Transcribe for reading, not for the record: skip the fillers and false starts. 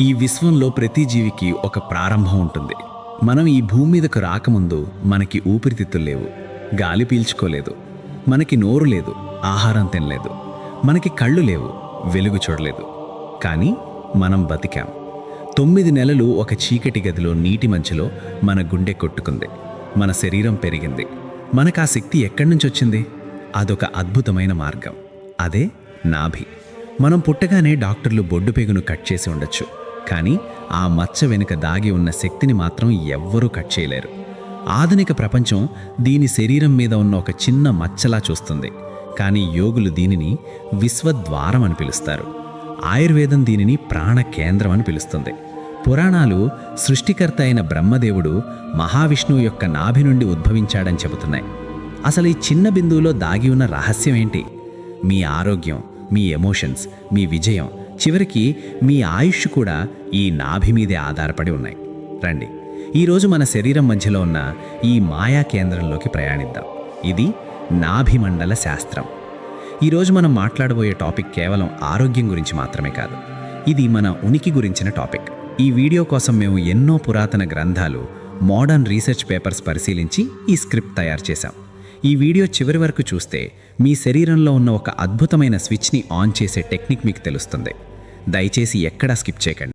ఈ విశ్వంలో ప్రతి జీవికి ఒక ప్రారంభం ఉంటుంది. మనం ఈ భూమి మీదకు రాకముందు మనకి ఊపిరితిత్తులు లేవు, గాలి పీల్చుకోలేదు, మనకి నోరు లేదు, ఆహారం తినలేదు, మనకి కళ్ళు లేవు, వెలుగు చూడలేదు. కానీ మనం బతికాం. 9 నెలలు ఒక చీకటి గదిలో నీటి మధ్యలో మన గుండె కొట్టుకుంది, మన శరీరం పెరిగింది. మనకు ఆ శక్తి ఎక్కడి నుంచి వచ్చింది? అదొక అద్భుతమైన మార్గం. అదే నాభి. మనం పుట్టగానే డాక్టర్లు బొడ్డు పెగును కట్ చేసి ఉండొచ్చు, కానీ ఆ మచ్చ వెనుక దాగి ఉన్న శక్తిని మాత్రం ఎవ్వరూ కట్ చేయలేరు. ఆధునిక ప్రపంచం దీని శరీరం మీద ఉన్న ఒక చిన్న మచ్చలా చూస్తుంది, కానీ యోగులు దీనిని విశ్వద్వారం అని పిలుస్తారు. ఆయుర్వేదం దీనిని ప్రాణ కేంద్రం అని పిలుస్తుంది. పురాణాలు సృష్టికర్త అయిన బ్రహ్మదేవుడు మహావిష్ణువు యొక్క నాభి నుండి ఉద్భవించాడని చెబుతున్నాయి. అసలు ఈ చిన్న బిందువులో దాగి ఉన్న రహస్యం ఏంటి? మీ ఆరోగ్యం, మీ ఎమోషన్స్, మీ విజయం, చివరికి మీ ఆయుష్ కూడా ఈ నాభి మీదే ఆధారపడి ఉన్నాయి. రండి, ఈరోజు మన శరీరం మధ్యలో ఉన్న ఈ మాయా కేంద్రంలోకి ప్రయాణిద్దాం. ఇది నాభిమండల శాస్త్రం. ఈరోజు మనం మాట్లాడబోయే టాపిక్ కేవలం ఆరోగ్యం గురించి మాత్రమే కాదు, ఇది మన ఉనికి గురించిన టాపిక్. ఈ వీడియో కోసం మేము ఎన్నో పురాతన గ్రంథాలు, మోడర్న్ రీసెర్చ్ పేపర్స్ పరిశీలించి ఈ స్క్రిప్ట్ తయారు చేశాం. ఈ వీడియో చివరి వరకు చూస్తే మీ శరీరంలో ఉన్న ఒక అద్భుతమైన స్విచ్ని ఆన్ చేసే టెక్నిక్ మీకు తెలుస్తుంది. దయచేసి ఎక్కడా స్కిప్ చేయకండి.